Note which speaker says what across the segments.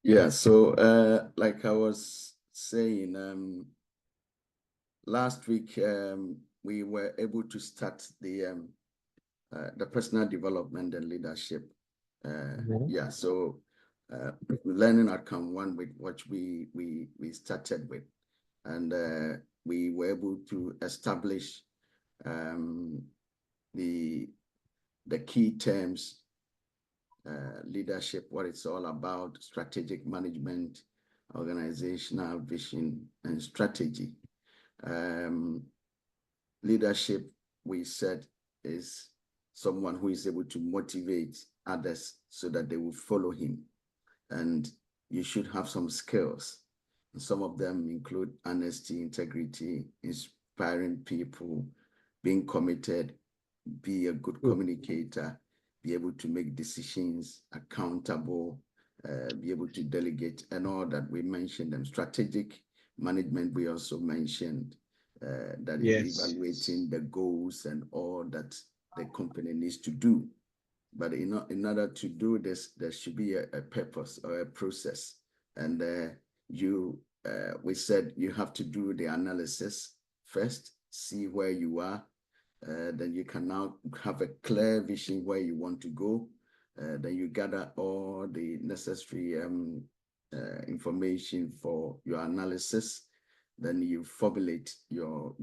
Speaker 1: Yeah, so like I was saying, last week we were able to start the personal development and leadership. Yeah, so learning outcome one with what we started with, and we were able to establish the key terms. Leadership, what it's all about, strategic management, organizational vision, and strategy. Leadership, we said, is someone who is able to motivate others so that they will follow him. And you should have some skills. And some of them include honesty, integrity, inspiring people, being committed, be a good communicator, be able to make decisions, accountable, be able to delegate, and all that we mentioned. And strategic management, we also mentioned that is evaluating the goals and all that the company needs to do. But in order to do this, there should be a purpose or a process. And we said you have to do the analysis first, see where you are. Then you can now have a clear vision where you want to go. Then you gather all the necessary information for your analysis. Then you formulate your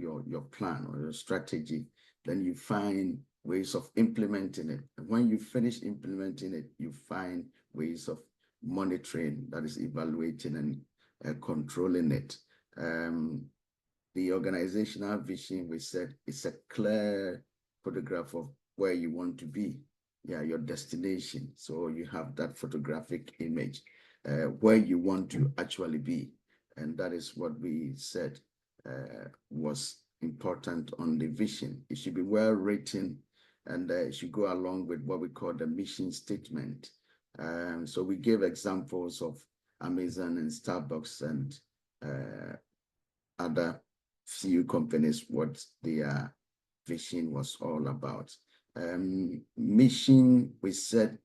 Speaker 1: plan or your strategy. Then you find ways of implementing it. And when you finish implementing it, you find ways of monitoring, that is evaluating and controlling it. The organizational vision, we said, it's a clear photograph of where you want to be, your destination. So you have that photographic image where you want to actually be. And that is what we said was important on the vision. It should be well written, and it should go along with what we call the mission statement. So we gave examples of Amazon and Starbucks and other few companies, what their vision was all about. Mission, we said,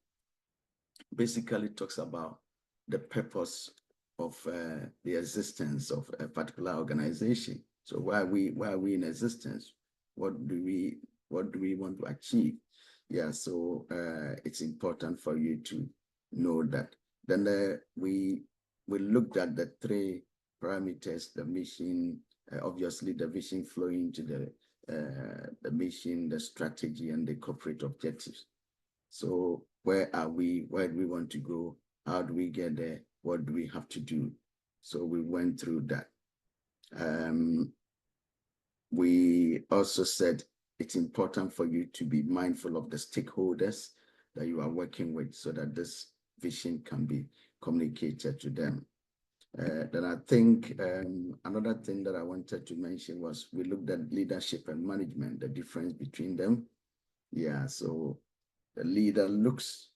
Speaker 1: basically talks about the purpose of the existence of a particular organization. So why are we in existence? What do we want to achieve? Yeah, so it's important for you to know that. Then we looked at the three parameters: the mission, obviously the vision flowing to the mission, the strategy, and the corporate objectives. So where are we? Where do we want to go? How do we get there? What do we have to do? So we went through that. We also said it's important for you to be mindful of the stakeholders that you are working with so that this vision can be communicated to them. Then I think another thing that I wanted to mention was we looked at leadership and management, the difference between them. Yeah, so the leader looks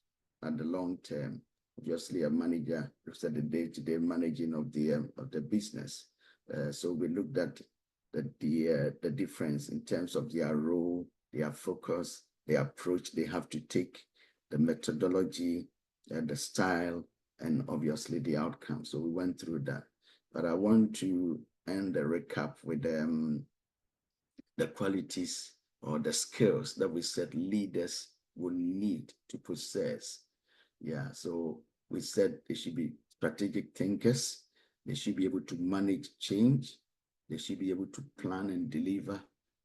Speaker 1: at the long term. Obviously, a manager looks at the day-to-day managing of the business. So we looked at the difference in terms of their role, their focus, the approach they have to take, the methodology, the style, and obviously the outcome. So we went through that. But I want to end the recap with the qualities or the skills that we said leaders will need to possess. Yeah, so we said they should be strategic thinkers. They should be able to manage change. They should be able to plan and deliver.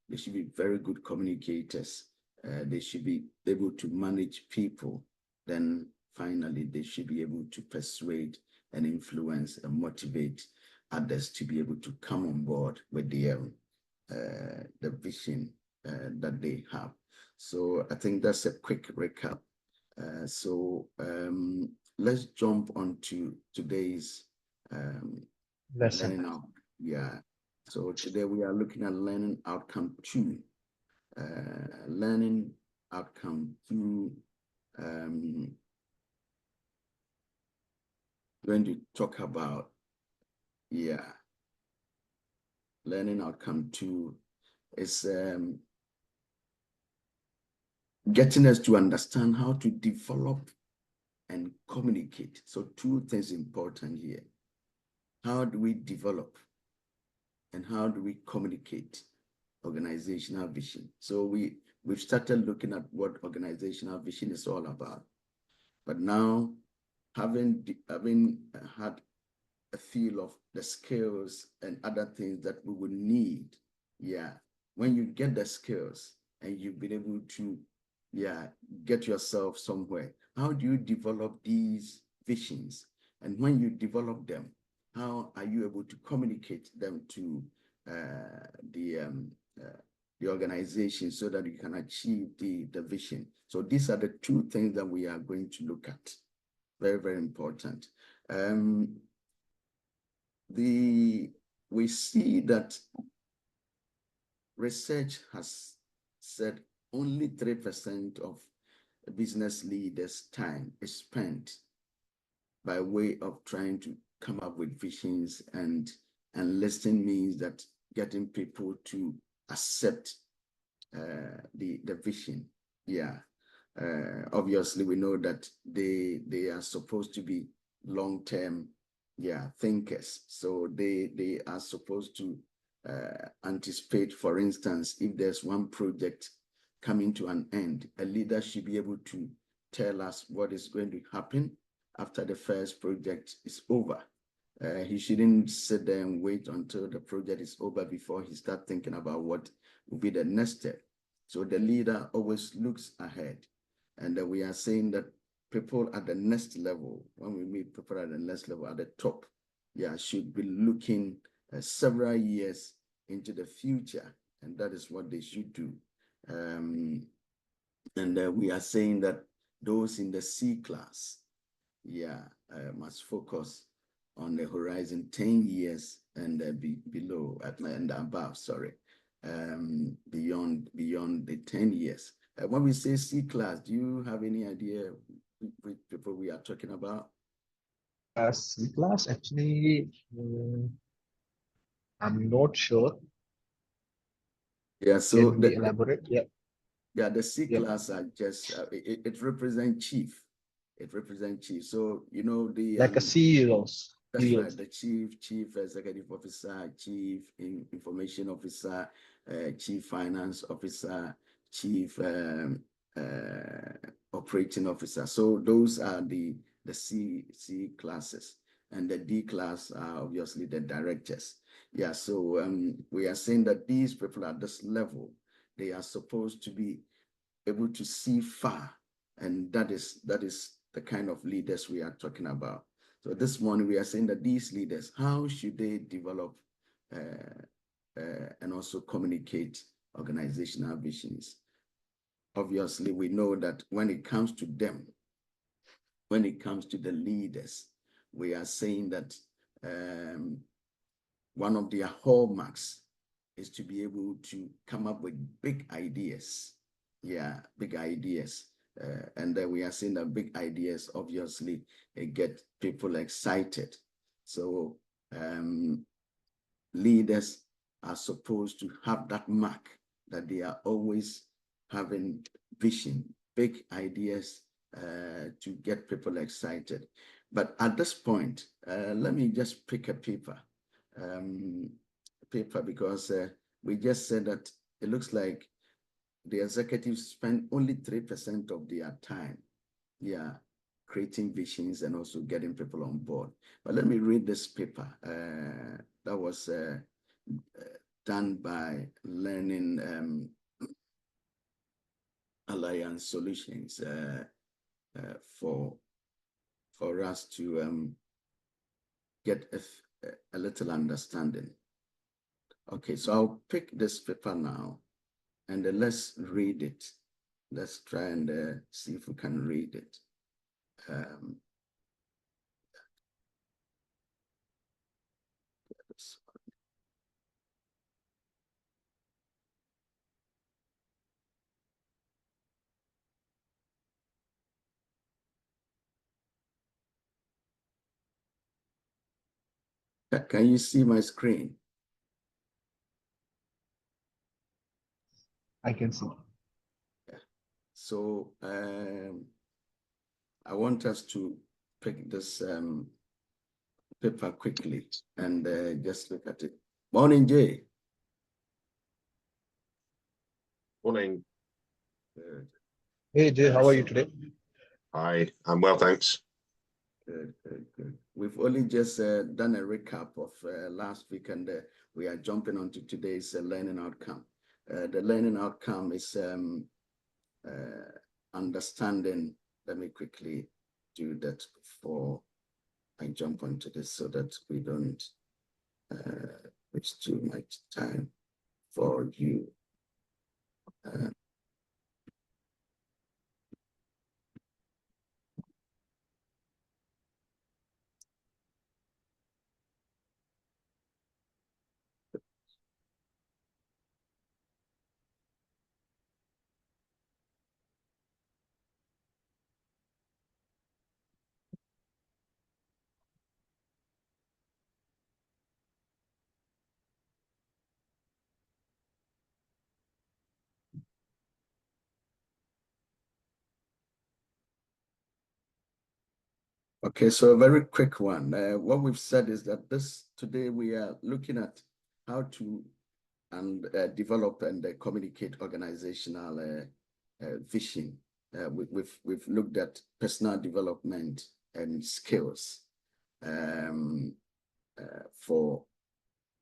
Speaker 1: They should be very good communicators. They should be able to manage people. Then finally, they should be able to persuade and influence and motivate others to be able to come on board with the vision that they have. So I think that's a quick recap. So let's jump on to today's learning out. Yeah. So today we are looking at learning outcome 2. Learning outcome 2. Going to talk about, learning outcome 2 is getting us to understand how to develop and communicate. So two things important here. How do we develop and how do we communicate organizational vision? So we've started looking at what organizational vision is all about. But now, having had a feel of the skills and other things that we would need, yeah, when you get the skills and you've been able to, yeah, get yourself somewhere, how do you develop these visions? And when you develop them, how are you able to communicate them to the organization so that you can achieve the vision? So these are the two things that we are going to look at. Very, very important. We see that research has said only 3% of business leaders' time is spent by way of trying to come up with visions, and listening means that getting people to accept the vision. Yeah. Obviously, we know that they are supposed to be long-term, yeah, thinkers. So they are supposed to anticipate, for instance, if there's one project coming to an end, a leader should be able to tell us what is going to happen after the first project is over. He shouldn't sit there and wait until the project is over before he starts thinking about what will be the next step. So the leader always looks ahead. And we are saying that people at the next level, when we meet people at the next level, at the top, yeah, should be looking several years into the future. And that is what they should do. And we are saying that those in the C class, yeah, must focus on the horizon 10 years and below, and above, sorry, beyond the 10 years. When we say C class, do you have any idea which people we are talking about?
Speaker 2: C class, actually, I'm not sure.
Speaker 1: Yeah, so
Speaker 2: Can we elaborate? Yeah.
Speaker 1: Yeah, the C
Speaker 2: Yeah.
Speaker 1: class are just, it represents chief. It represents chief. So, you know,
Speaker 2: Like a CEOs.
Speaker 1: that's right, the chief executive officer, chief information officer, chief finance officer, chief operating officer. So those are the C classes, and the D class are obviously the directors. Yeah, so we are saying that these people at this level, they are supposed to be able to see far, and that is the kind of leaders we are talking about. So this morning we are saying that these leaders, how should they develop and also communicate organizational visions? Obviously, we know that when it comes to them, when it comes to the leaders, we are saying that one of their hallmarks is to be able to come up with big ideas. Yeah, big ideas. And then we are seeing that big ideas obviously get people excited. So leaders are supposed to have that mark that they are always having vision, big ideas to get people excited. But at this point, let me just pick a paper, because we just said that it looks like the executives spend only 3% of their time, yeah, creating visions and also getting people on board. But let me read this paper that was done by Learning Alliance Solutions for us to get a little understanding. Okay, so I'll pick this paper now, and let's read it. Let's try and see if we can read it. Can you see my screen?
Speaker 2: I can see.
Speaker 1: Yeah. So I want us to pick this paper quickly and just look at it. Morning, Jay.
Speaker 3: Morning.
Speaker 1: Good.
Speaker 2: Hey Jay, how are you today?
Speaker 3: Hi, I'm well, thanks.
Speaker 1: Good, good, good. We've only just done a recap of last week, and we are jumping onto today's learning outcome. The learning outcome is understanding. Let me quickly do that before I jump onto this so that we don't waste too much time for you. Okay, so a very quick one. What we've said is that today we are looking at how to develop and communicate organizational vision. We've looked at personal development and skills for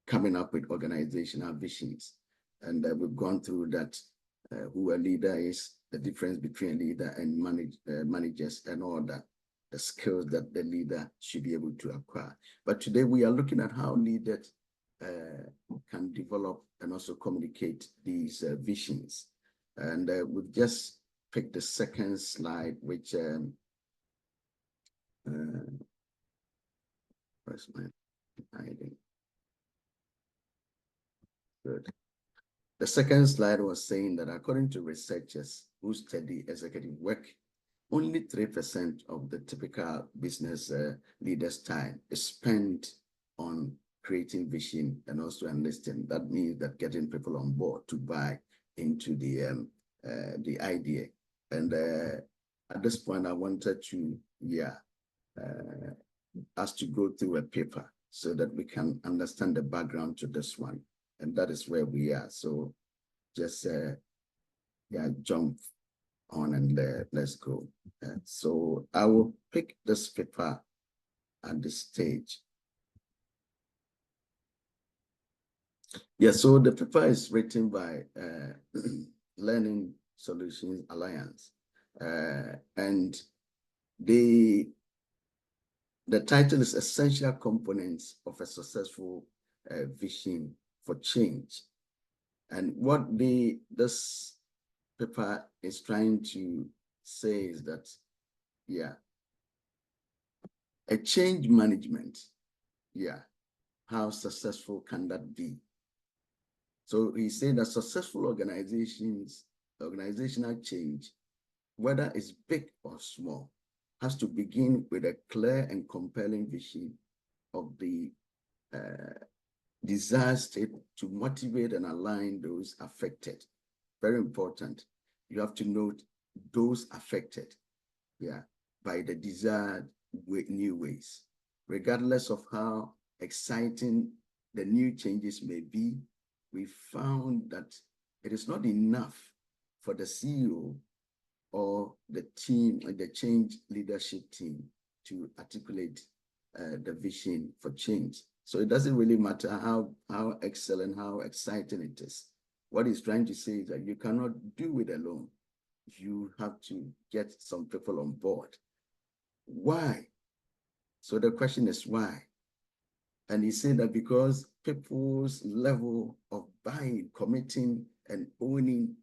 Speaker 1: coming up with organizational visions, and we've gone through that. Who a leader is, the difference between a leader and managers, and all that. The skills that the leader should be able to acquire. But today we are looking at how leaders can develop and also communicate these visions. And we've just picked the second slide, which where's my hiding? Good. The second slide was saying that according to researchers who study executive work, only 3% of the typical business leaders' time is spent on creating vision and also enlisting. That means that getting people on board to buy into the idea. And at this point, I wanted to, us to go through a paper so that we can understand the background to this one. And that is where we are. So just jump on and let's go. So I will pick this paper at this stage. Yeah, so the paper is written by Learning Solutions Alliance. And the title is Essential Components of a Successful Vision for Change. And what this paper is trying to say is that, a change management, how successful can that be? So he's saying that successful organizational change, whether it's big or small, has to begin with a clear and compelling vision of the desired state to motivate and align those affected. Very important. You have to note those affected, by the desired new ways. Regardless of how exciting the new changes may be, we found that it is not enough for the CEO or the team, the change leadership team, to articulate the vision for change. So it doesn't really matter how excellent, how exciting it is. What he's trying to say is that you cannot do it alone. You have to get some people on board. Why? So the question is why? And he said that because people's level of buying, committing, and owning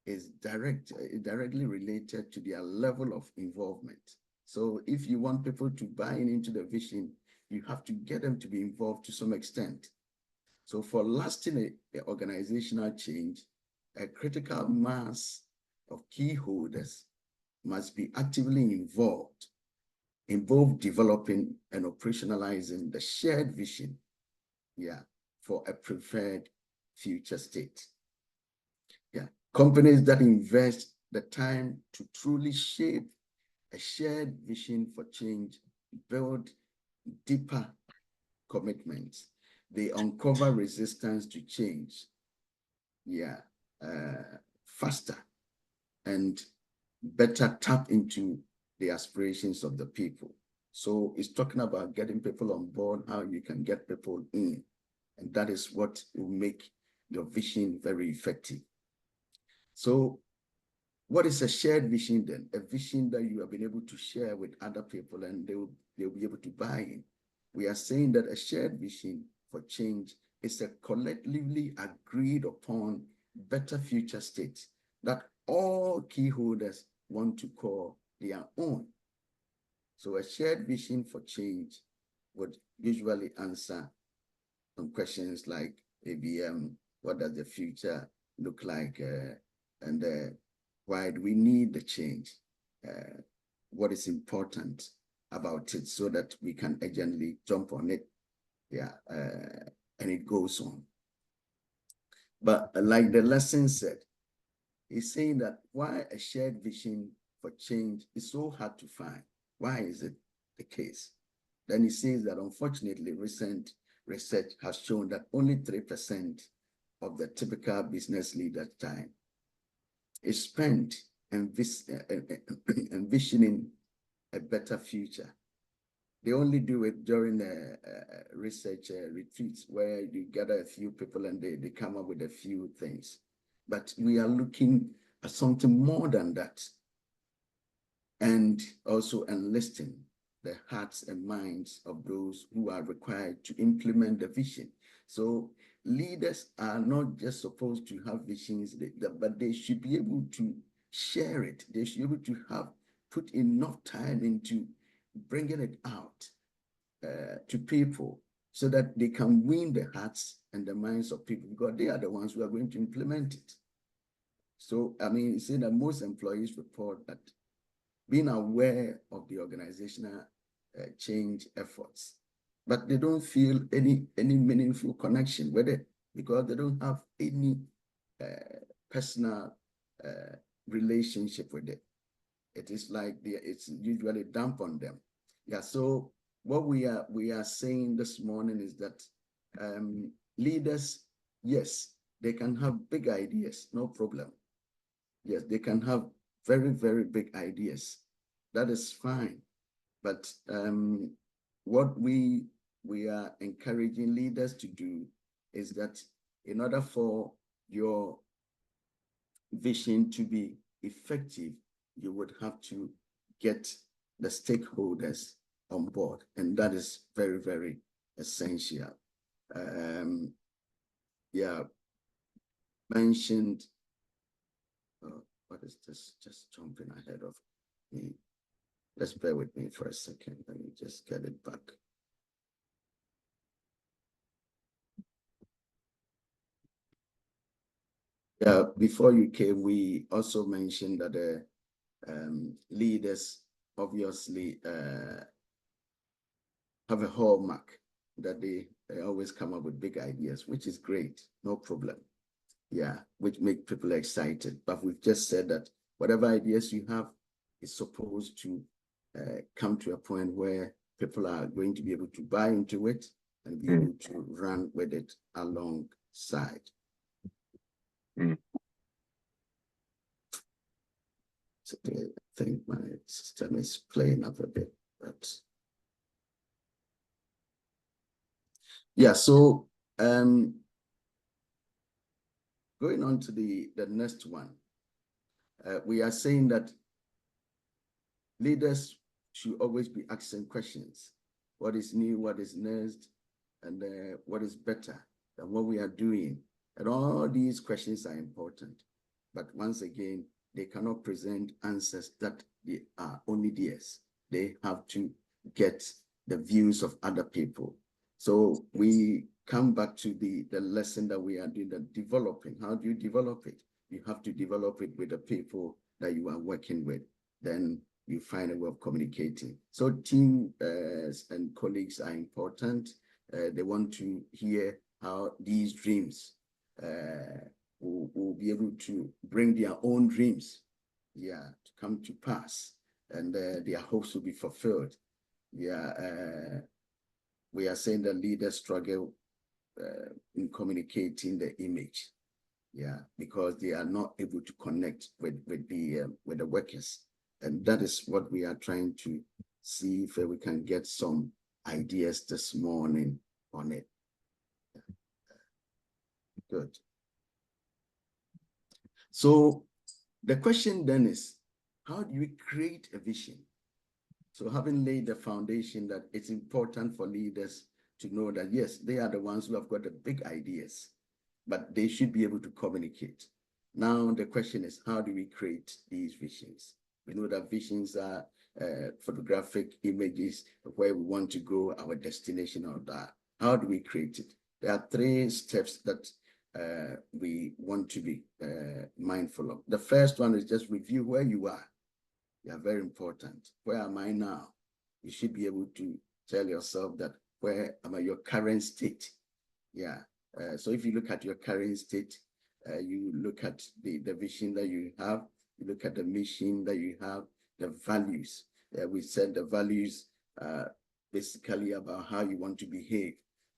Speaker 1: is directly related to their level of involvement. So if you want people to buy into the vision, you have to get them to be involved to some extent. So for lasting organizational change, a critical mass of key holders must be actively involved in both developing and operationalizing the shared vision, for a preferred future state. Companies that invest the time to truly shape a shared vision for change, build deeper commitments. They uncover resistance to change, faster and better tap into the aspirations of the people. So it's talking about getting people on board, how you can get people in. And that is what will make your vision very effective. So what is a shared vision then? A vision that you have been able to share with other people and they'll be able to buy in. We are saying that a shared vision for change is a collectively agreed upon better future state that all key holders want to call their own. So a shared vision for change would usually answer some questions like ABM, what does the future look like, and why do we need the change? What is important about it so that we can urgently jump on it, and it goes on. But like the lesson said, he's saying that why a shared vision for change is so hard to find. Why is it the case? Then he says that unfortunately, recent research has shown that only 3% of the typical business leader time is spent envisioning a better future. They only do it during research retreats where you gather a few people and they come up with a few things. But we are looking at something more than that, and also enlisting the hearts and minds of those who are required to implement the vision. So leaders are not just supposed to have visions, but they should be able to share it. They should be able to put enough time into bringing it out to people so that they can win the hearts and the minds of people, because they are the ones who are going to implement it. So, I mean, you see that most employees report that being aware of the organizational change efforts, but they don't feel any meaningful connection with it because they don't have any personal relationship with it. It is like it's usually dumped on them. Yeah. So what we are saying this morning is that leaders, yes, they can have big ideas, no problem. Yes, they can have very, very big ideas. That is fine. But what we are encouraging leaders to do is that in order for your vision to be effective, you would have to get the stakeholders on board. And that is very, very essential. Mentioned, what is this? Just jumping ahead of me. Let's bear with me for a second. Let me just get it back. Yeah, before you came, we also mentioned that the leaders obviously have a hallmark that they always come up with big ideas, which is great, no problem. Yeah, which make people excited. But we've just said that whatever ideas you have is supposed to come to a point where people are going to be able to buy into it and be able to run with it alongside. So I think my system is playing up a bit, but yeah. So going on to the next one, we are saying that leaders should always be asking questions. What is new, what is next, and what is better than what we are doing? And all these questions are important. But once again, they cannot present answers that they are only theirs. They have to get the views of other people. So we come back to the lesson that we are doing, the developing. How do you develop it? You have to develop it with the people that you are working with. Then you find a way of communicating. So team and colleagues are important. They want to hear how these dreams will be able to bring their own dreams, to come to pass. and their hopes will be fulfilled. Yeah, we are saying that leaders struggle in communicating the image. Yeah, because they are not able to connect with the workers, and that is what we are trying to see if we can get some ideas this morning on it. Good. So the question then is, how do we create a vision? So having laid the foundation that it's important for leaders to know that, yes, they are the ones who have got the big ideas, but they should be able to communicate. Now, the question is, how do we create these visions? We know that visions are photographic images of where we want to go, our destination, or that. How do we create it? There are 3 steps that we want to be mindful of. The first one is just review where you are. They are very important. Where am I now? You should be able to tell yourself that, where am I, your current state? Yeah. So if you look at your current state, you look at the vision that you have, you look at the mission that you have, the values. We said the values are basically about how you want to behave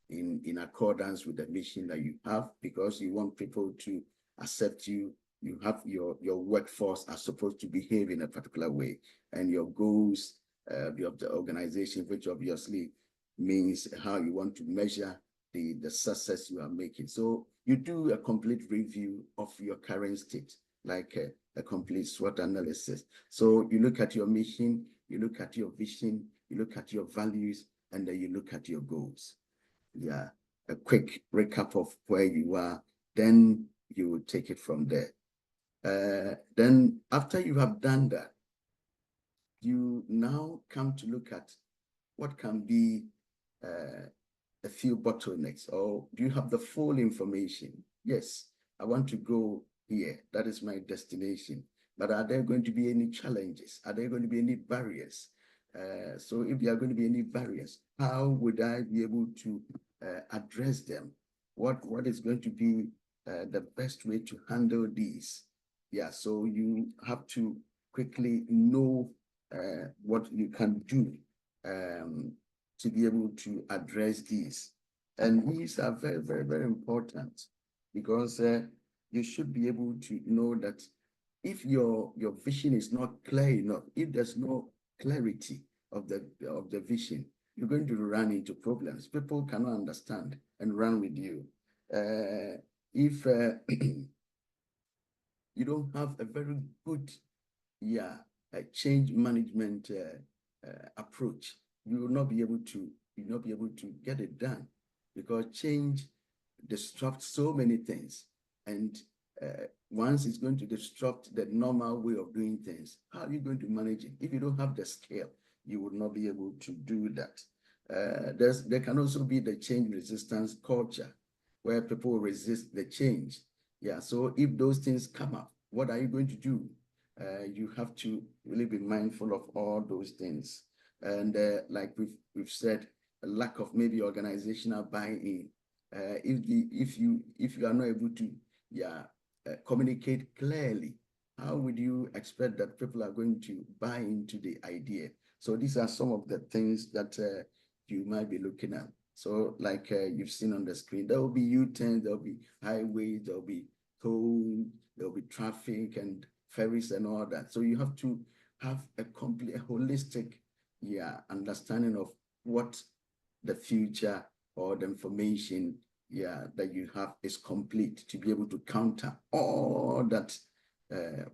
Speaker 1: in accordance with the mission that you have, because you want people to accept you. You have your workforce are supposed to behave in a particular way, and your goals of the organization, which obviously means how you want to measure the success you are making. So you do a complete review of your current state, like a complete SWOT analysis. So you look at your mission, you look at your vision, you look at your values, and then you look at your goals. Yeah, a quick recap of where you are, then you will take it from there. Then after you have done that, you now come to look at what can be a few bottlenecks, or do you have the full information? Yes, I want to go here. That is my destination. But are there going to be any challenges? Are there going to be any barriers? So if there are going to be any barriers, how would I be able to address them? What is going to be the best way to handle these? Yeah, so you have to quickly know what you can do to be able to address these. And these are very, very, very important, because you should be able to know that if your vision is not clear enough, if there's no clarity of the vision, you're going to run into problems. People cannot understand and run with you. If you don't have a very good, change management approach, you will not be able to get it done, because change disrupts so many things, and once it's going to disrupt the normal way of doing things, how are you going to manage it? If you don't have the skill, you will not be able to do that. There can also be the change resistance culture, where people resist the change. Yeah, so if those things come up, what are you going to do? You have to really be mindful of all those things. And like we've said, a lack of maybe organizational buy-in. If you are not able to communicate clearly, how would you expect that people are going to buy into the idea? So these are some of the things that you might be looking at. So like you've seen on the screen, there will be U-turns, there will be highways, there will be toll, there will be traffic and ferries and all that. So you have to have a complete, holistic understanding of what the future or the information that you have is complete, to be able to counter all that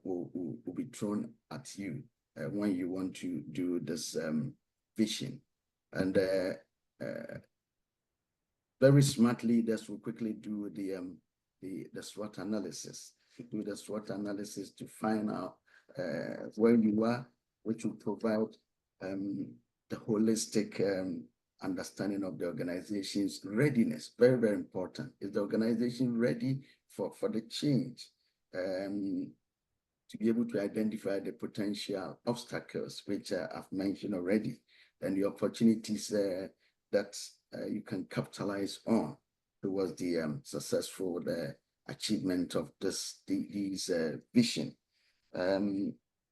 Speaker 1: will be thrown at you when you want to do this vision. And very smartly, this will quickly do the SWOT analysis. Do the SWOT analysis to find out where you are, which will provide the holistic understanding of the organization's readiness. Very, very important. Is the organization ready for the change? To be able to identify the potential obstacles, which I've mentioned already, and the opportunities that you can capitalize on towards the successful achievement of these vision.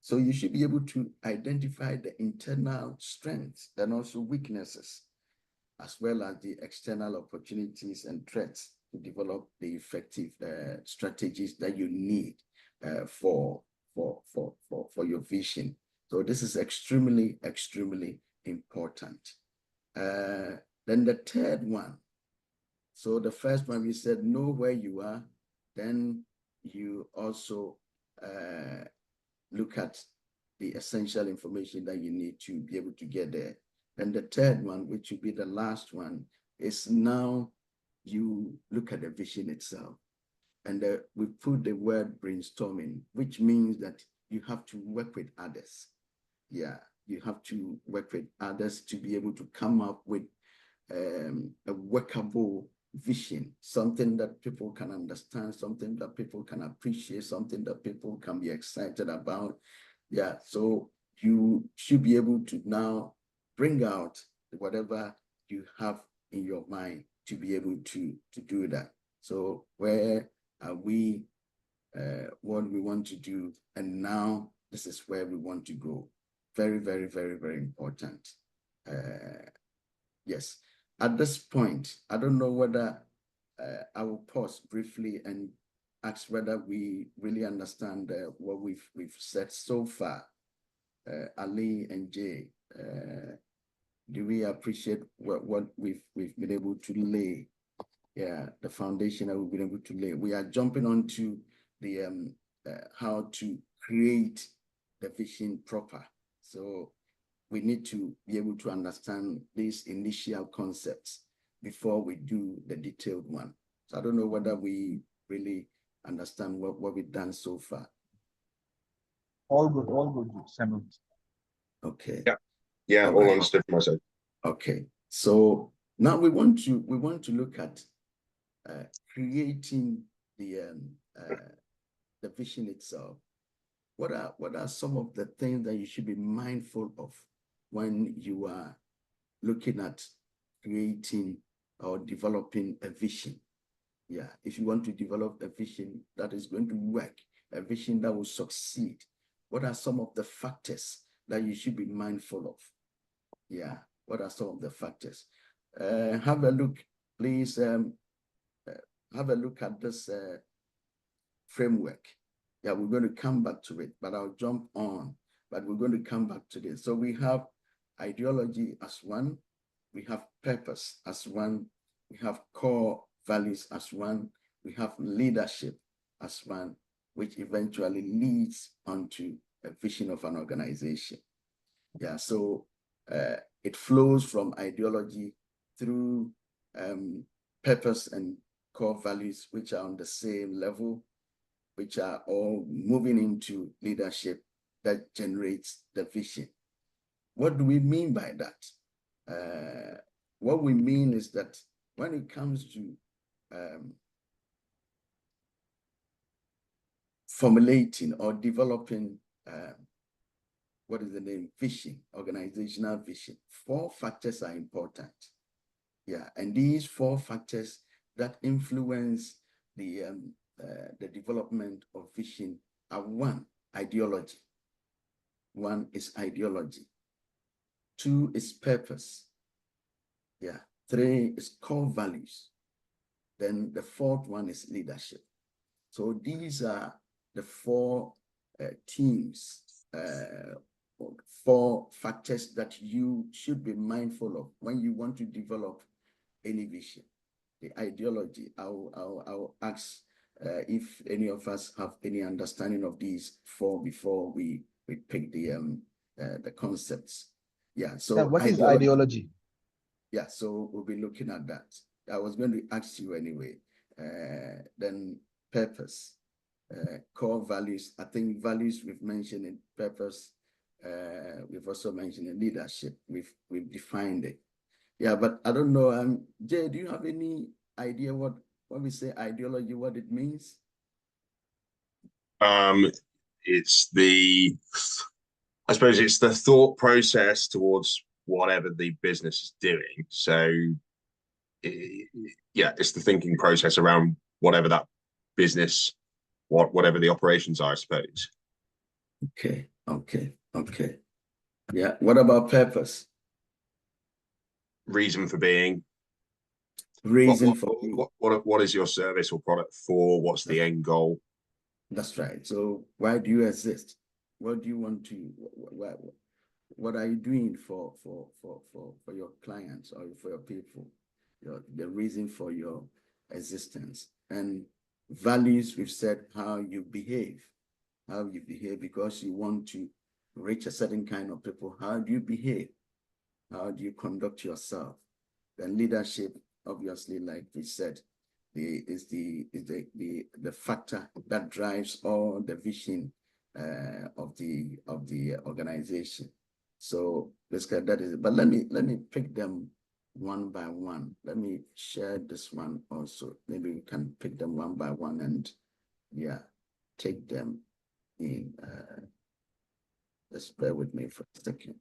Speaker 1: So you should be able to identify the internal strengths and also weaknesses, as well as the external opportunities and threats to develop the effective strategies that you need for your vision. So this is extremely, extremely important. Then the third one. So the first one, we said, know where you are. Then you also look at the essential information that you need to be able to get there. And the third one, which will be the last one, is now you look at the vision itself. And we put the word brainstorming, which means that you have to work with others. Yeah, you have to work with others to be able to come up with a workable vision, something that people can understand, something that people can appreciate, something that people can be excited about. Yeah, so you should be able to now bring out whatever you have in your mind to be able to do that. So where are we, what we want to do, and now this is where we want to go. Very, very, very, very important. Yes, at this point, I don't know whether I will pause briefly and ask whether we really understand what we've said so far. Ali and Jay, do we appreciate what we've been able to lay? Yeah, the foundation that we've been able to lay. We are jumping onto the how to create the vision proper. So we need to be able to understand these initial concepts before we do the detailed one. So I don't know whether we really understand what we've done so far.
Speaker 2: All good, Samuel.
Speaker 1: Okay.
Speaker 3: Yeah, all understood from my side.
Speaker 1: Okay. So now we want to look at creating the vision itself. What are some of the things that you should be mindful of when you are looking at creating or developing a vision? Yeah, if you want to develop a vision that is going to work, a vision that will succeed, what are some of the factors that you should be mindful of? Yeah, what are some of the factors? Have a look, please. Have a look at this framework. Yeah, we're going to come back to it, but I'll jump on. But we're going to come back to this. So we have ideology as one, we have purpose as one, we have core values as one, we have leadership as one, which eventually leads onto a vision of an organization. Yeah, so it flows from ideology through purpose and core values, which are on the same level, which are all moving into leadership that generates the vision. What do we mean by that? What we mean is that when it comes to formulating or developing what is the name? Vision, organizational vision. 4 factors are important. Yeah, and these 4 factors that influence the development of vision are: 1, ideology. 1 is ideology. 2 is purpose. Yeah. 3 is core values. Then the 4th one is leadership. So these are the 4 themes, 4 factors that you should be mindful of when you want to develop any vision. The ideology, I'll ask if any of us have any understanding of these 4 before we pick the concepts. Yeah, so
Speaker 2: What is ideology?
Speaker 1: Yeah, so we'll be looking at that. I was going to ask you anyway. Then purpose, core values. I think values we've mentioned in purpose. We've also mentioned in leadership. We've defined it. Yeah, but I don't know. Jay, do you have any idea what when we say ideology, what it means?
Speaker 3: It's I suppose it's the thought process towards whatever the business is doing. So yeah, it's the thinking process around whatever that business, whatever the operations are, I suppose.
Speaker 1: Okay. Okay. Yeah. What about purpose?
Speaker 3: Reason for being.
Speaker 1: Reason for being.
Speaker 3: What is your service or product for? What's the end goal?
Speaker 1: That's right. So why do you exist? What do you want to? What are you doing for your clients or for your people? The reason for your existence. And values, we've said how you behave because you want to reach a certain kind of people. How do you behave? How do you conduct yourself? Then leadership, obviously, like we said, is the factor that drives all the vision of the organization. So basically that is it. But let me pick them one by one. Let me share this one also. Maybe we can pick them one by one and yeah, take them in. Just bear with me for a second.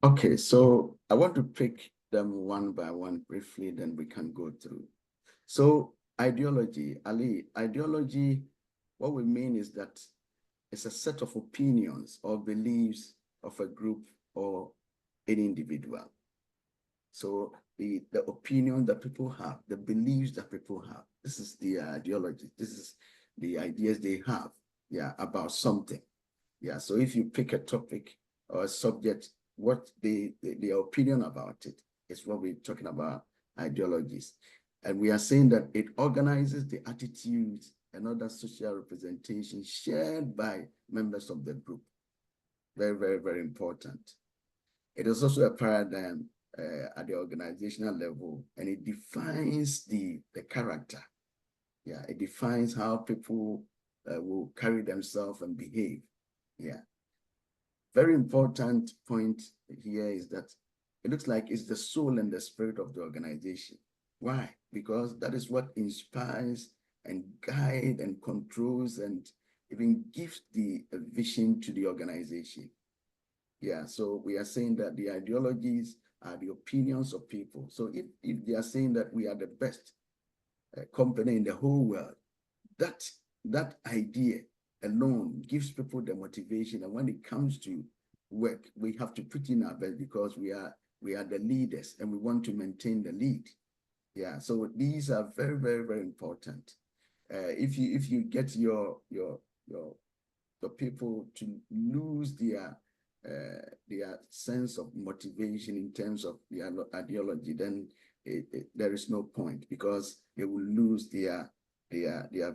Speaker 1: Okay, so I want to pick them one by one briefly, then we can go through. So ideology, Ali, ideology, what we mean is that it's a set of opinions or beliefs of a group or an individual. So the opinion that people have, the beliefs that people have, this is the ideology. This is the ideas they have, yeah, about something. Yeah, so if you pick a topic or a subject, what their opinion about it is what we're talking about, ideologies. And we are saying that it organizes the attitudes and other social representation shared by members of the group. Very, very, very important. It is also a paradigm at the organizational level, and it defines the character. Yeah, it defines how people will carry themselves and behave. Yeah. Very important point here is that it looks like it's the soul and the spirit of the organization. Why? Because that is what inspires and guides and controls and even gives the vision to the organization. Yeah, so we are saying that the ideologies are the opinions of people. So if they are saying that we are the best company in the whole world, that idea alone gives people the motivation. And when it comes to work, we have to put in our best because we are the leaders and we want to maintain the lead. Yeah, so these are very, very, very important. If you get your people to lose their sense of motivation in terms of their ideology, then there is no point because they will lose their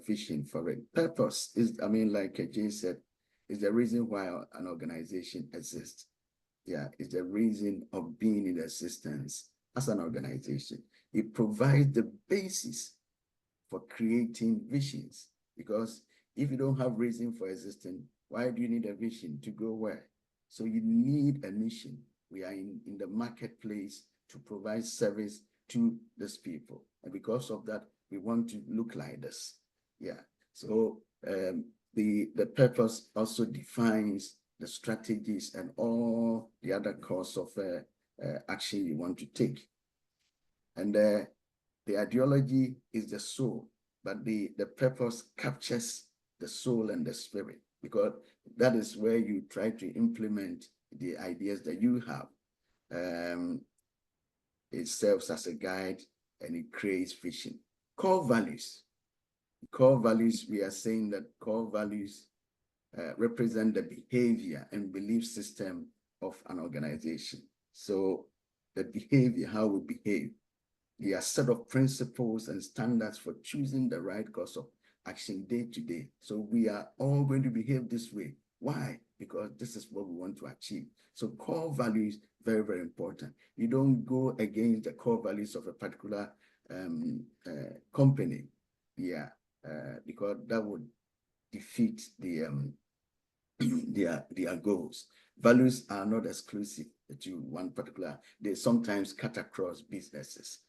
Speaker 1: vision for it. Purpose is, I mean, like Jay said, is the reason why an organization exists. Yeah, it's the reason of being in existence as an organization. It provides the basis for creating visions, because if you don't have reason for existing, why do you need a vision to go where? So you need a mission. We are in the marketplace to provide service to these people. And because of that, we want to look like this. Yeah. So the purpose also defines the strategies and all the other course of action you want to take. And the ideology is the soul, but the purpose captures the soul and the spirit, because that is where you try to implement the ideas that you have. It serves as a guide and it creates vision. Core values. Core values, we are saying that core values represent the behavior and belief system of an organization. So the behavior, how we behave, the set of principles and standards for choosing the right course of action day to day. So we are all going to behave this way. Why? Because this is what we want to achieve. So core values, very, very important. You don't go against the core values of a particular company. Yeah, because that would defeat the their goals. Values are not exclusive to one particular. They sometimes cut across businesses,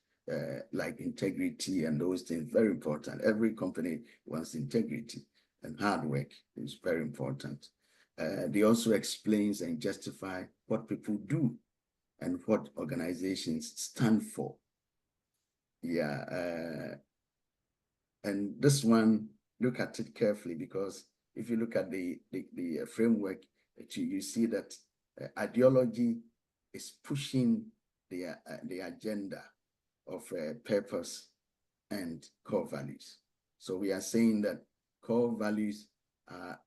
Speaker 1: like integrity and those things. Very important. Every company wants integrity. and hard work is very important. They also explains and justify what people do and what organizations stand for. Yeah, and this one, look at it carefully, because if you look at the framework, you see that ideology is pushing the agenda of purpose and core values. So we are saying that core values are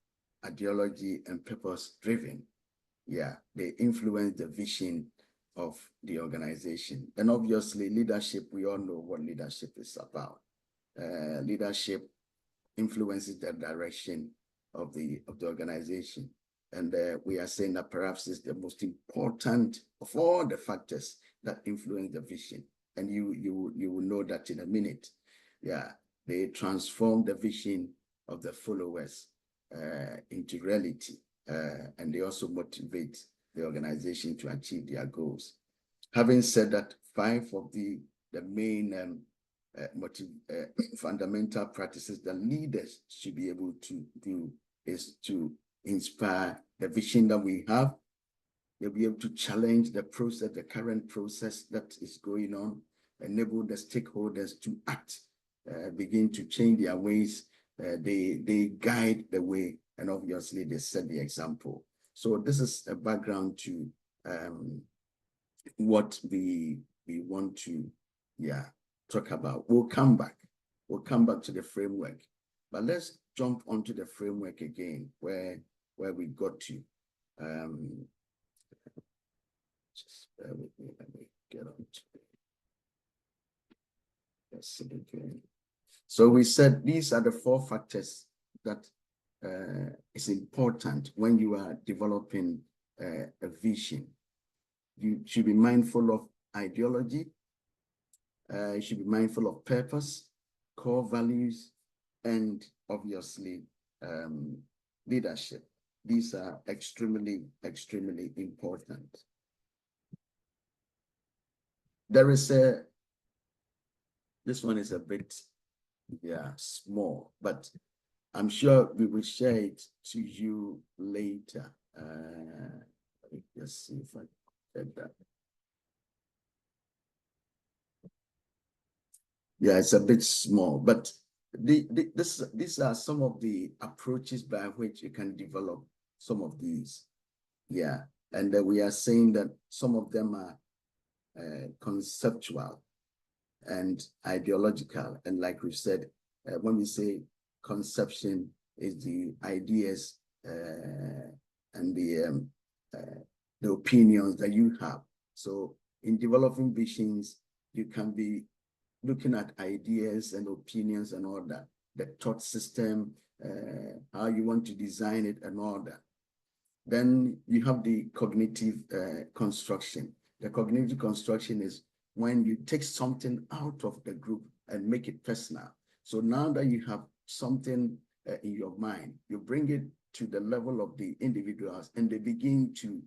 Speaker 1: ideology and purpose driven. Yeah, they influence the vision of the organization. And obviously leadership, we all know what leadership is about. Leadership influences the direction of the organization. And we are saying that perhaps it's the most important of all the factors that influence the vision. And you will know that in a minute. Yeah, they transform the vision of the followers into reality. And they also motivate the organization to achieve their goals. Having said that, 5 of the main fundamental practices that leaders should be able to do is to inspire the vision that we have. They'll be able to challenge the process, the current process that is going on, enable the stakeholders to act, begin to change their ways. They guide the way, and obviously they set the example. So this is a background to what we want to talk about. We'll come back to the framework, but let's jump onto the framework again where we got to. Just bear with me, let me get on to it. Let's see again. So we said these are the 4 factors that is important when you are developing a vision. You should be mindful of ideology. You should be mindful of purpose, core values, and obviously leadership. These are extremely, extremely important. There is this one is a bit, small, but I'm sure we will share it to you later. Let's see if I get that. Yeah, it's a bit small, but these are some of the approaches by which you can develop some of these. Yeah, and we are saying that some of them are conceptual and ideological. And like we said, when we say conception is the ideas and the opinions that you have. So in developing visions, you can be looking at ideas and opinions and all that, the thought system, how you want to design it and all that. Then you have the cognitive construction. The cognitive construction is when you take something out of the group and make it personal. So now that you have something in your mind, you bring it to the level of the individuals and they begin to,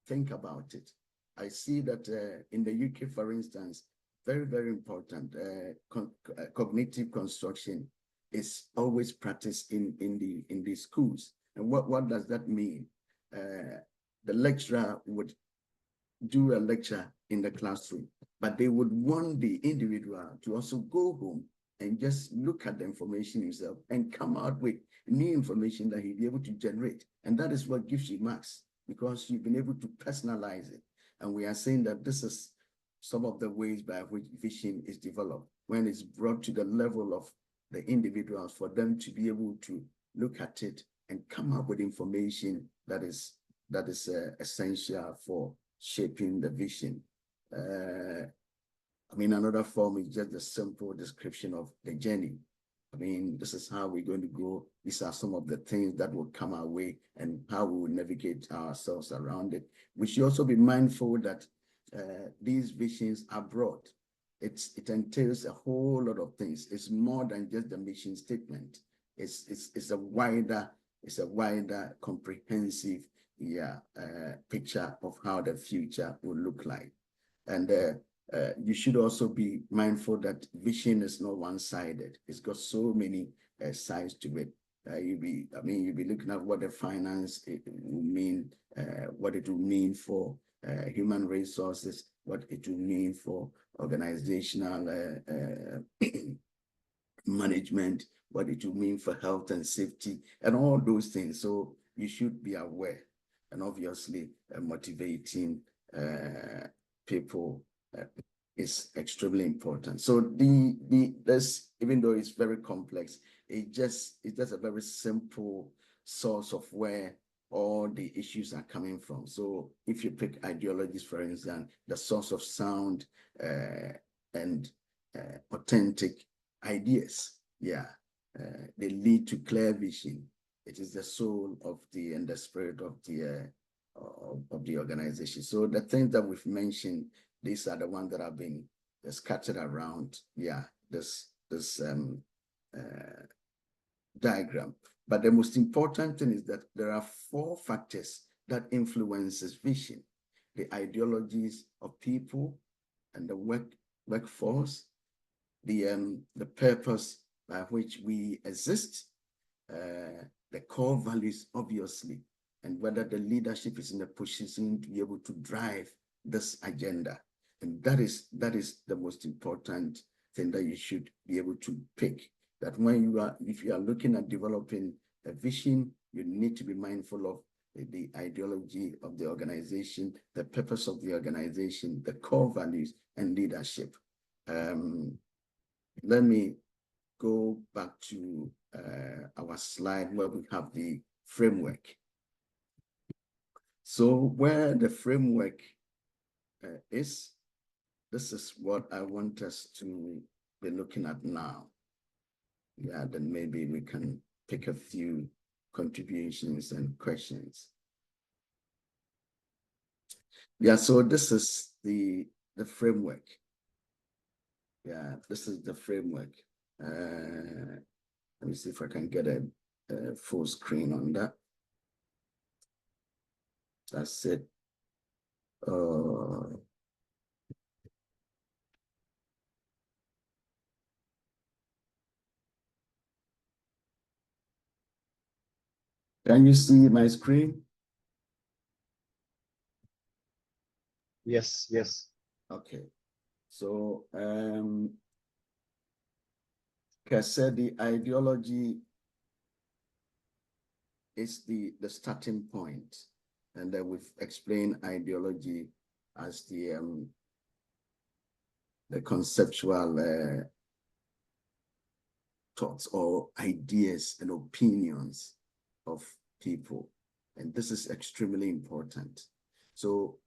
Speaker 1: think about it. I see that in the UK, for instance, very, very important, cognitive construction is always practiced in the schools. And what does that mean? The lecturer would do a lecture in the classroom, but they would want the individual to also go home and just look at the information himself and come out with new information that he'll be able to generate. And that is what gives you marks, because you've been able to personalize it. And we are saying that this is some of the ways by which vision is developed, when it's brought to the level of the individuals for them to be able to look at it and come up with information that is essential for shaping the vision. I mean, another form is just a simple description of the journey. I mean, this is how we're going to go. These are some of the things that will come our way and how we will navigate ourselves around it. We should also be mindful that these visions are broad. It entails a whole lot of things. It's more than just the mission statement. It's a wider comprehensive picture of how the future will look like. And you should also be mindful that vision is not one-sided. It's got so many sides to it. you'll be looking at what the finance will mean, what it will mean for human resources, what it will mean for organizational management, what it will mean for health and safety, and all those things. So you should be aware, and obviously motivating people is extremely important. So this, even though it's very complex, it's just a very simple source of where all the issues are coming from. So if you pick ideologies, for instance, the source of sound and authentic ideas, they lead to clear vision. It is the soul of and the spirit of the organization. So the things that we've mentioned, these are the ones that have been scattered around, this diagram. But the most important thing is that there are 4 factors that influences vision: the ideologies of people and the workforce, the purpose by which we exist, the core values, obviously, and whether the leadership is in a position to be able to drive this agenda. And that is the most important thing that you should be able to pick. That if you are looking at developing a vision, you need to be mindful of the ideology of the organization, the purpose of the organization, the core values, and leadership. Let me go back to our slide where we have the framework. So where the framework is, this is what I want us to be looking at now. Then maybe we can pick a few contributions and questions. So this is the framework. This is the framework. Let me see if I can get a full screen on that. That's it. Can you see my screen?
Speaker 2: Yes, yes.
Speaker 1: Okay. So, like I said, the ideology is the starting point, and then we've explained ideology as the conceptual thoughts or ideas and opinions of people, and this is extremely important. So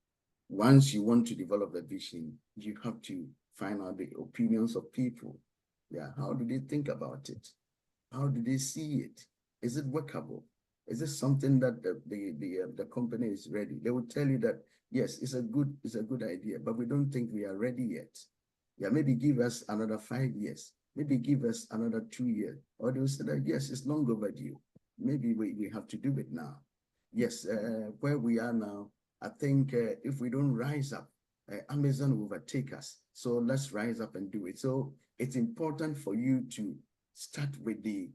Speaker 1: once you want to develop a vision, you have to find out the opinions of people. How do they think about it? How do they see it? Is it workable? Is it something that the company is ready? They will tell you that yes, it's a good idea, but we don't think we are ready yet. Maybe give us another 5 years. Maybe give us another 2 years. Or they will say that yes, it's long overdue. Maybe we have to do it now. Yes, where we are now, I think if we don't rise up, Amazon will overtake us. So let's rise up and do it. So it's important for you to start with the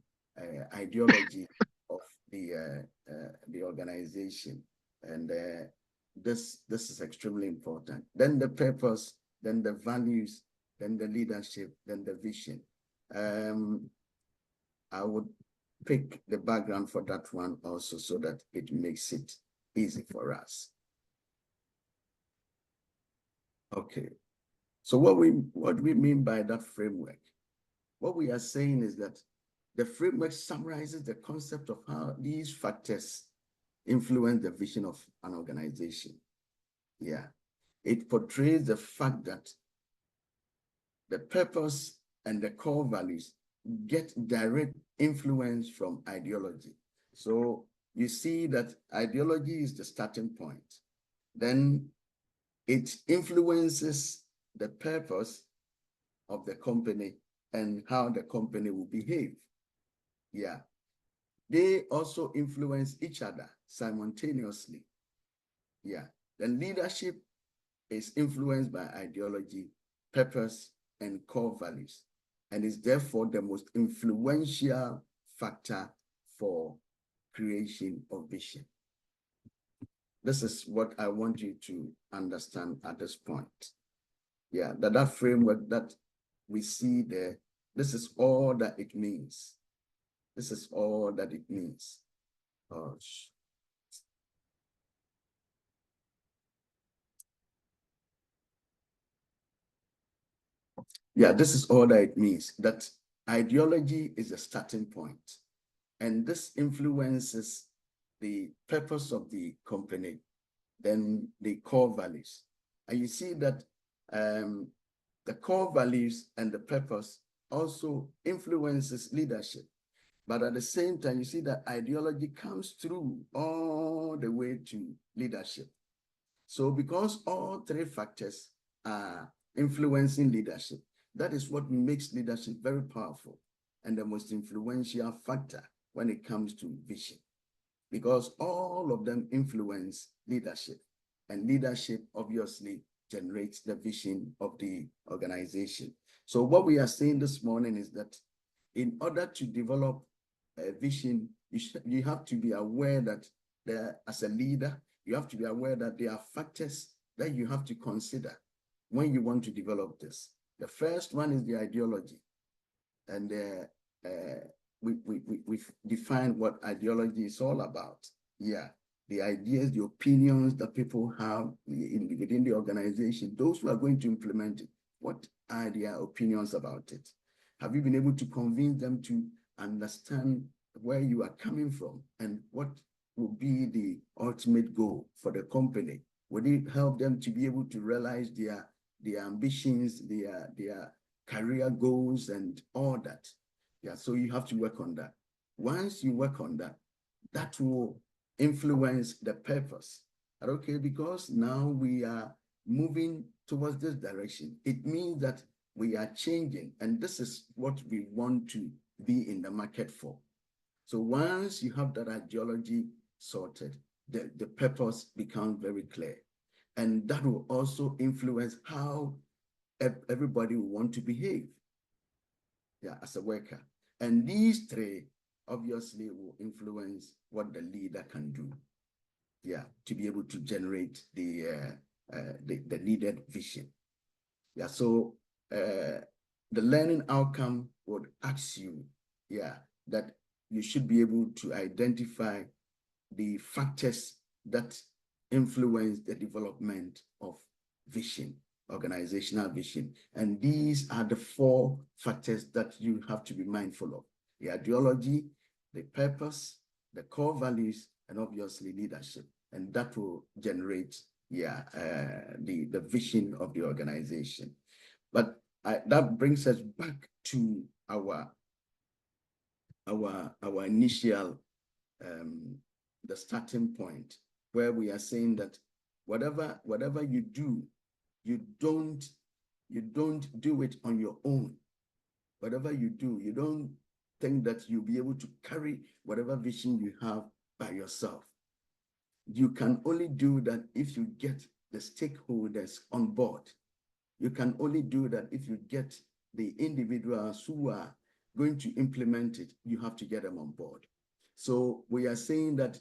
Speaker 1: ideology of the organization, and this is extremely important. Then the purpose, then the values, then the leadership, then the vision. I would pick the background for that one also, so that it makes it easy for us. Okay, so what do we mean by that framework? What we are saying is that the framework summarizes the concept of how these factors influence the vision of an organization. It portrays the fact that the purpose and the core values get direct influence from ideology. So you see that ideology is the starting point. Then it influences the purpose of the company and how the company will behave. They also influence each other simultaneously. The leadership is influenced by ideology, purpose, and core values, and is therefore the most influential factor for creation of vision. This is what I want you to understand at this point. Yeah, that framework that we see there, this is all that it means. This is all that it means. Yeah, this is all that it means, that ideology is a starting point, and this influences the purpose of the company, then the core values. And you see that the core values and the purpose also influences leadership. But at the same time, you see that ideology comes through all the way to leadership. So because all three factors are influencing leadership, that is what makes leadership very powerful and the most influential factor when it comes to vision. Because all of them influence leadership, and leadership obviously generates the vision of the organization. So what we are saying this morning is that in order to develop a vision, you have to be aware that as a leader, you have to be aware that there are factors that you have to consider when you want to develop this. The first one is the ideology. And we've defined what ideology is all about. Yeah, the ideas, the opinions that people have within the organization, those who are going to implement it, what are their opinions about it? Have you been able to convince them to understand where you are coming from and what will be the ultimate goal for the company? Would it help them to be able to realize their ambitions, their career goals and all that? Yeah, so you have to work on that. Once you work on that, that will influence the purpose. Okay, because now we are moving towards this direction. It means that we are changing, and this is what we want to be in the market for. So once you have that ideology sorted, the purpose becomes very clear. And that will also influence how everybody will want to behave, yeah, as a worker. And these three obviously will influence what the leader can do, yeah, to be able to generate the needed vision. Yeah, so the learning outcome would ask you, yeah, that you should be able to identify the factors that influence the development of vision, organizational vision. And these are the 4 factors that you have to be mindful of: the ideology, the purpose, the core values, and obviously leadership. And that will generate, yeah, the vision of the organization. But that brings us back to our initial the starting point, where we are saying that whatever you do, you don't do it on your own. Whatever you do, you don't think that you'll be able to carry whatever vision you have by yourself. You can only do that if you get the stakeholders on board. You can only do that if you get the individuals who are going to implement it. You have to get them on board. So we are saying that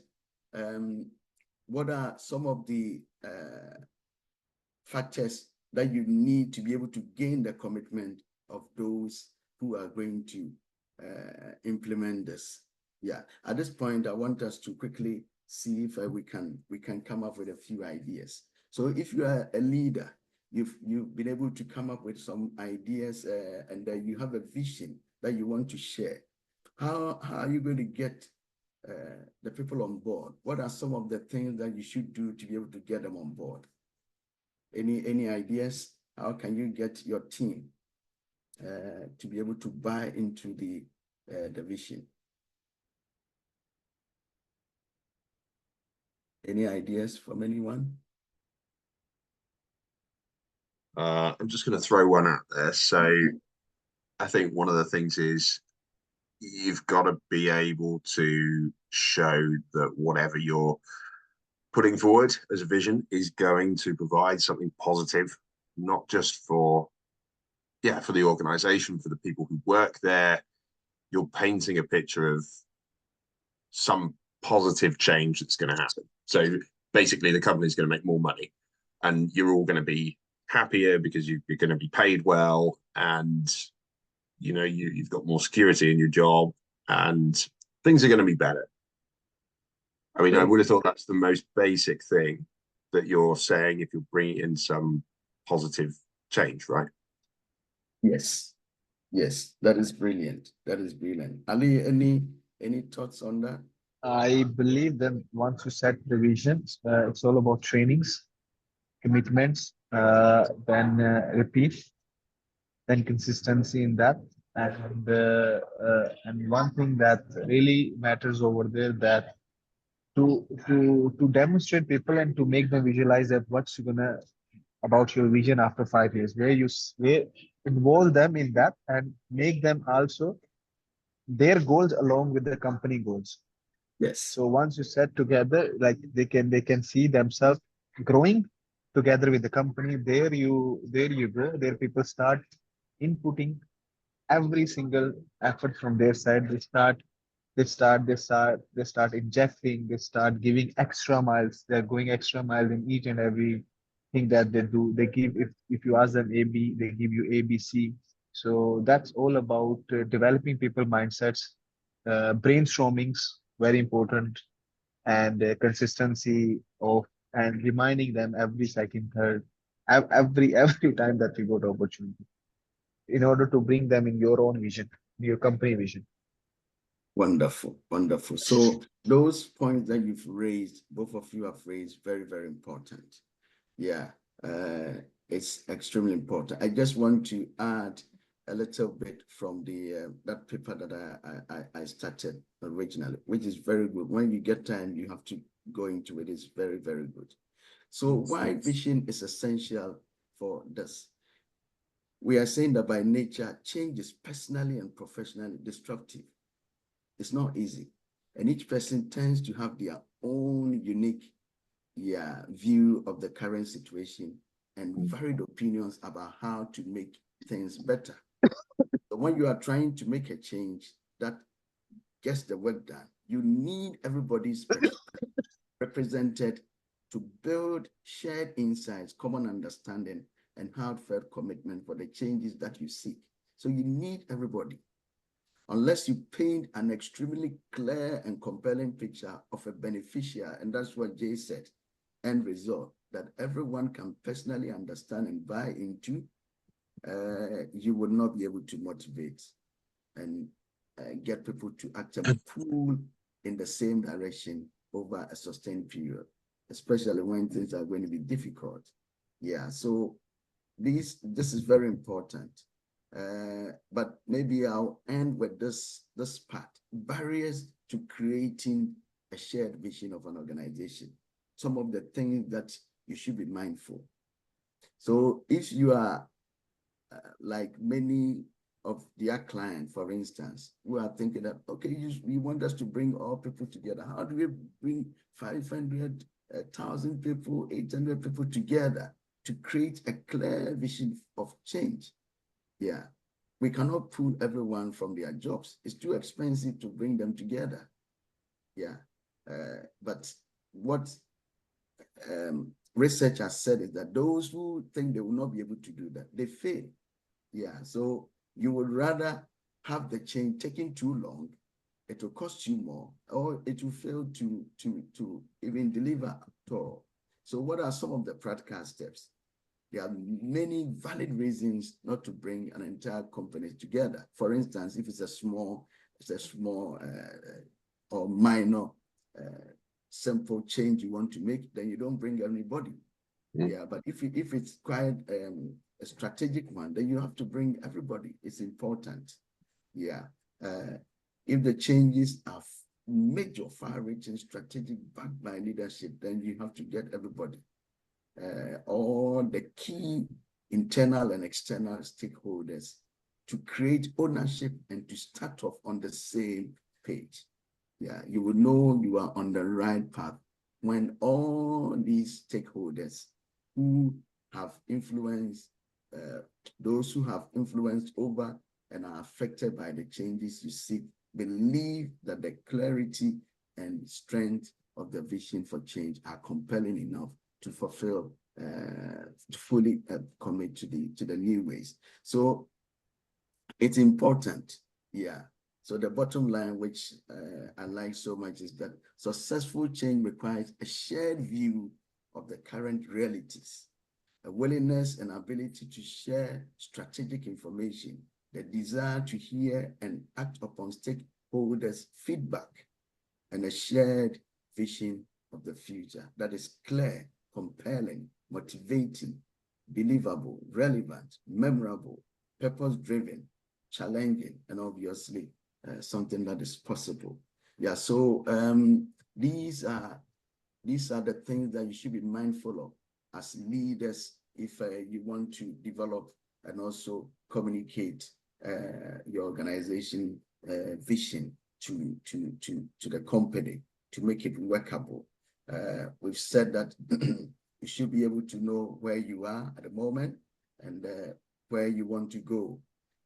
Speaker 1: what are some of the factors that you need to be able to gain the commitment of those who are going to implement this? Yeah, at this point, I want us to quickly see if we can come up with a few ideas. So if you are a leader, you've been able to come up with some ideas and you have a vision that you want to share. How are you going to get the people on board? What are some of the things that you should do to be able to get them on board? Any ideas? How can you get your team to be able to buy into the vision? Any ideas from anyone?
Speaker 3: I'm just going to throw one out there. So I think one of the things is you've got to be able to show that whatever you're putting forward as a vision is going to provide something positive, not just for the organization, for the people who work there. You're painting a picture of some positive change that's going to happen. So basically, the company's going to make more money, and you're all going to be happier because you're going to be paid well, and you've got more security in your job, and things are going to be better. I mean, I would have thought that's the most basic thing that you're saying if you're bringing in some positive change, right?
Speaker 1: Yes, yes, that is brilliant. That is brilliant. Ali, any thoughts on that?
Speaker 2: I believe that once you set the visions, it's all about trainings, commitments, then repeat, then consistency in that. And one thing that really matters over there, that to demonstrate people and to make them visualize that what's gonna about your vision after 5 years, where involve them in that and make them also their goals along with the company goals.
Speaker 1: Yes.
Speaker 2: So once you set together, like they can see themselves growing together with the company. There you go. There people start inputting every single effort from their side. They start injecting. They start giving extra miles. They're going extra miles in each and every thing that they do. They give, if you ask them AB, they give you ABC. So that's all about developing people mindsets, brainstormings, very important, and consistency of, and reminding them every second, third, every time that you go to opportunity, in order to bring them in your own vision, your company vision.
Speaker 1: Wonderful, wonderful. So those points that you've raised, both of you have raised, very, very important. Yeah, it's extremely important. I just want to add a little bit from the that paper that I started originally, which is very good. When you get time, you have to go into it. It's very, very good. So why vision is essential for this? We are saying that by nature, change is personally and professionally destructive. It's not easy. And each person tends to have their own unique view of the current situation and varied opinions about how to make things better. So when you are trying to make a change that gets the work done, you need everybody's represented to build shared insights, common understanding, and heartfelt commitment for the changes that you seek. So you need everybody. Unless you paint an extremely clear and compelling picture of a beneficiary, and that's what Jay said, end result that everyone can personally understand and buy into, you will not be able to motivate and get people to actually pull in the same direction over a sustained period, especially when things are going to be difficult. Yeah, so this is very important. But maybe I'll end with this part: barriers to creating a shared vision of an organization. Some of the things that you should be mindful. So if you are like many of their clients, for instance, who are thinking that, okay, you want us to bring all people together. How do we bring 500, 1,000 people, 800 people together to create a clear vision of change? Yeah, we cannot pull everyone from their jobs. It's too expensive to bring them together. Yeah, but what research has said is that those who think they will not be able to do that, they fail. Yeah, so you would rather have the change taking too long, it will cost you more, or it will fail to even deliver at all. So what are some of the practical steps? There are many valid reasons not to bring an entire company together. For instance, if it's a small or minor simple change you want to make, then you don't bring everybody. Yeah, but if it's quite a strategic one, then you have to bring everybody. It's important. Yeah. If the changes are major, far-reaching, strategic, backed by leadership, then you have to get everybody. All the key internal and external stakeholders to create ownership and to start off on the same page. Yeah, you will know you are on the right path when all these stakeholders who have influence, those who have influence over and are affected by the changes you seek, believe that the clarity and strength of the vision for change are compelling enough to fulfill, to fully commit to the new ways. So it's important, yeah. So the bottom line, which I like so much, is that successful change requires a shared view of the current realities, a willingness and ability to share strategic information, the desire to hear and act upon stakeholders' feedback, and a shared vision of the future that is clear, compelling, motivating, believable, relevant, memorable, purpose-driven, challenging, and obviously something that is possible. Yeah, so these are the things that you should be mindful of as leaders if you want to develop and also communicate your organization vision to the company to make it workable. We've said that you should be able to know where you are at the moment and where you want to go.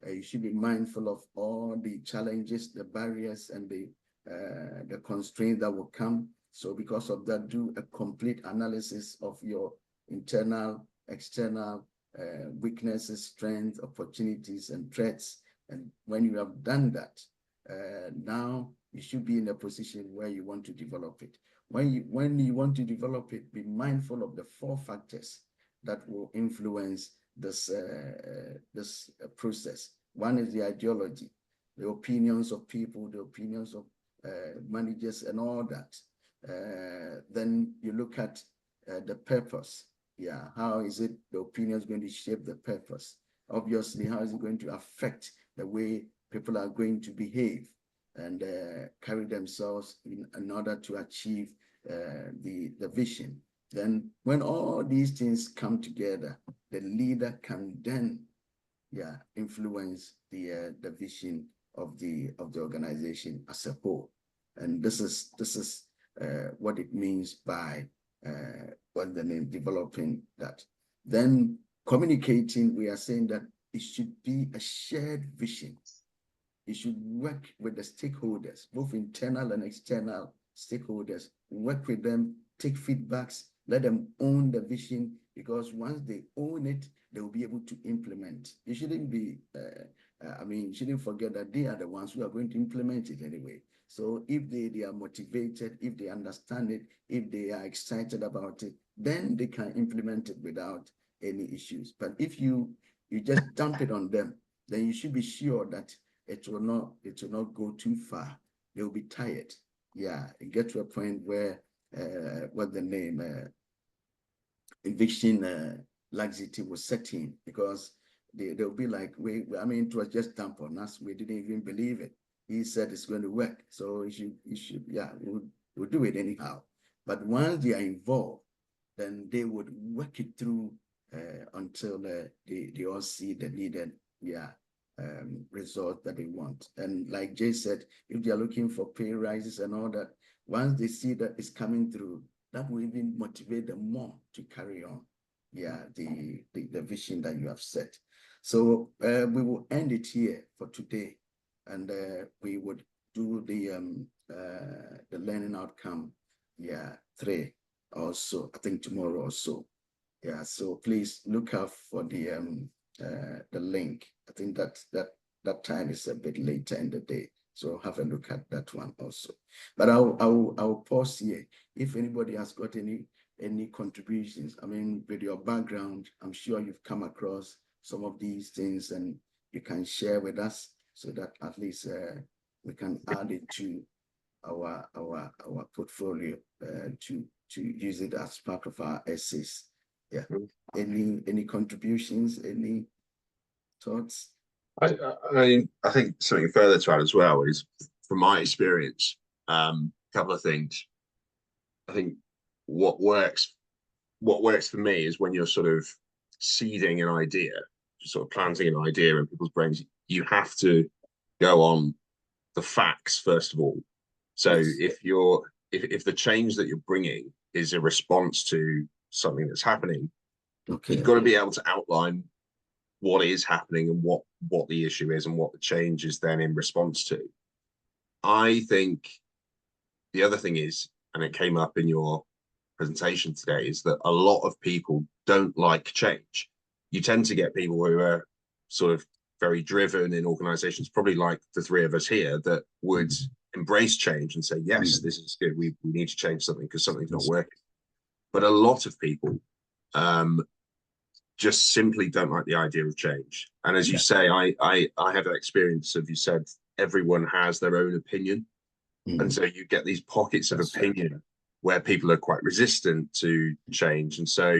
Speaker 1: You should be mindful of all the challenges, the barriers, and the constraints that will come. So because of that, do a complete analysis of your internal, external weaknesses, strengths, opportunities, and threats. And when you have done that, now you should be in a position where you want to develop it. When you want to develop it, be mindful of the 4 factors that will influence this process. One is the ideology, the opinions of people, the opinions of managers, and all that. Then you look at the purpose. Yeah, how is it the opinion is going to shape the purpose? Obviously, how is it going to affect the way people are going to behave and carry themselves in order to achieve the vision? Then when all these things come together, the leader can then influence the vision of the organization as a whole. And this is what it means by developing that. Then communicating, we are saying that it should be a shared vision. It should work with the stakeholders, both internal and external stakeholders. Work with them, take feedbacks, let them own the vision, because once they own it, they will be able to implement. You shouldn't be, you shouldn't forget that they are the ones who are going to implement it anyway. So if they are motivated, if they understand it, if they are excited about it, then they can implement it without any issues. But if you just dump it on them, then you should be sure that it will not go too far. They will be tired. Yeah, it get to a point where eviction laxity was set in, because they'll be like, it was just dumped on us. We didn't even believe it. He said it's going to work, so we'll do it anyhow. But once they are involved, then they would work it through until they all see the needed result that they want. And like Jay said, if they are looking for pay rises and all that, once they see that it's coming through, that will even motivate them more to carry on. Yeah, the vision that you have set. So we will end it here for today, and we would do the learning outcome 3 also, I think tomorrow or so. Yeah, so please look out for the link. I think that time is a bit later in the day, so have a look at that one also. But I'll pause here. If anybody has got any contributions, with your background, I'm sure you've come across some of these things, and you can share with us so that at least we can add it to our portfolio to use it as part of our essays. Yeah. Any contributions? Any thoughts?
Speaker 3: I think something further to add as well is, from my experience, a couple of things. I think what works for me is when you're sort of seeding an idea, sort of planting an idea in people's brains, you have to go on the facts first of all. So yes. if the change that you're bringing is a response to something that's happening, you've got to be able to outline what is happening and what the issue is and what the change is then in response to. I think the other thing is, and it came up in your presentation today, is that a lot of people don't like change. You tend to get people who are sort of very driven in organizations, probably like the three of us here, that would embrace change and say, yes, this is good. We need to change something because something's not working. But a lot of people just simply don't like the idea of change. And as you say, I have that experience of, you said, everyone has their own opinion. And so you get these pockets of opinion where people are quite resistant to change. And so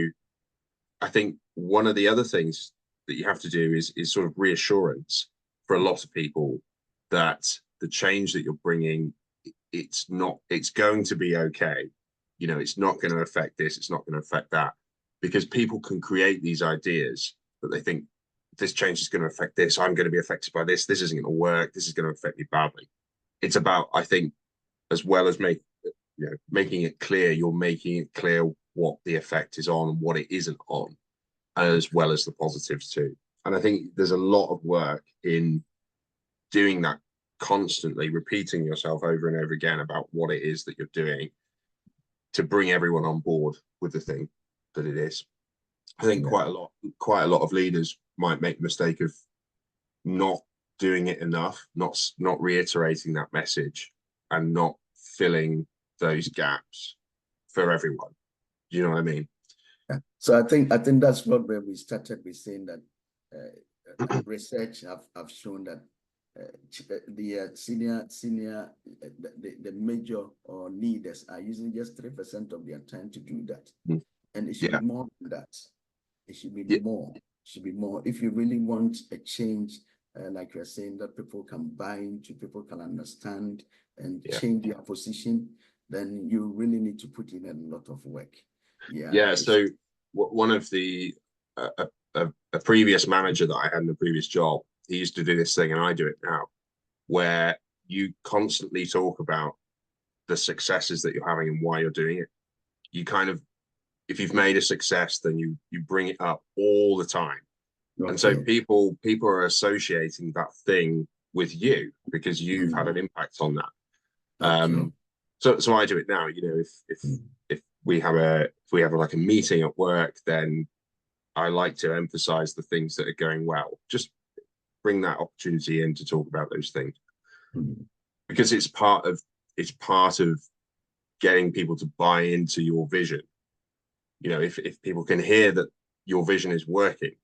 Speaker 3: I think one of the other things that you have to do is sort of reassurance for a lot of people that the change that you're bringing, it's going to be okay. You know, it's not going to affect this, it's not going to affect that, because people can create these ideas that they think this change is going to affect this, I'm going to be affected by this isn't going to work, this is going to affect me badly. It's about, I think, as well as making it clear, you're making it clear what the effect is on and what it isn't on, as well as the positives too. And I think there's a lot of work in doing that, constantly repeating yourself over and over again about what it is that you're doing to bring everyone on board with the thing that it is. I think quite a lot of leaders might make the mistake of not doing it enough, not reiterating that message, and not filling those gaps for everyone. Do you know what I mean?
Speaker 1: Yeah. So I think that's what where we started with, saying that research have shown that the the major or leaders are using just 3% of their time to do that, and it should be more than that. It should be more. It should be more. If you really want a change, like you're saying, that people can buy into, people can understand and change their position, then you really need to put in a lot of work.
Speaker 3: So one of the a previous manager that I had in the previous job, he used to do this thing, and I do it now, where you constantly talk about the successes that you're having and why you're doing it. You kind of, if you've made a success, then you bring it up all the time. And so people are associating that thing with you because you've had an impact on that. So I do it now. You know, if we have like a meeting at work, then I like to emphasize the things that are going well. Just bring that opportunity in to talk about those things, because it's part of getting people to buy into your vision. You know, if people can hear that your vision is working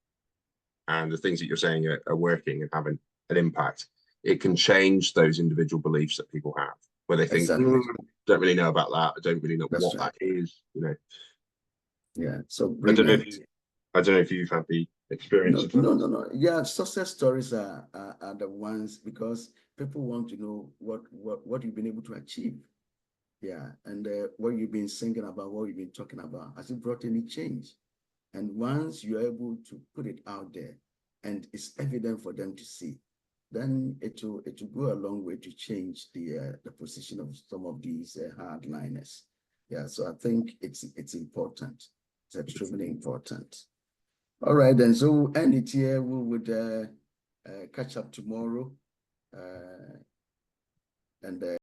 Speaker 3: and the things that you're saying are working and having an impact, it can change those individual beliefs that people have, where they think, don't really know about that, I don't really know what that is, you know.
Speaker 1: Yeah, so
Speaker 3: I don't know if you've had the experience.
Speaker 1: No. Yeah, success stories are the ones, because people want to know what you've been able to achieve. Yeah, and what you've been singing about, what you've been talking about, has it brought any change? And once you're able to put it out there and it's evident for them to see, then it will go a long way to change the position of some of these hardliners. Yeah, so I think it's important. It's extremely important. All right, then. So we'll end it here. We would catch up tomorrow, and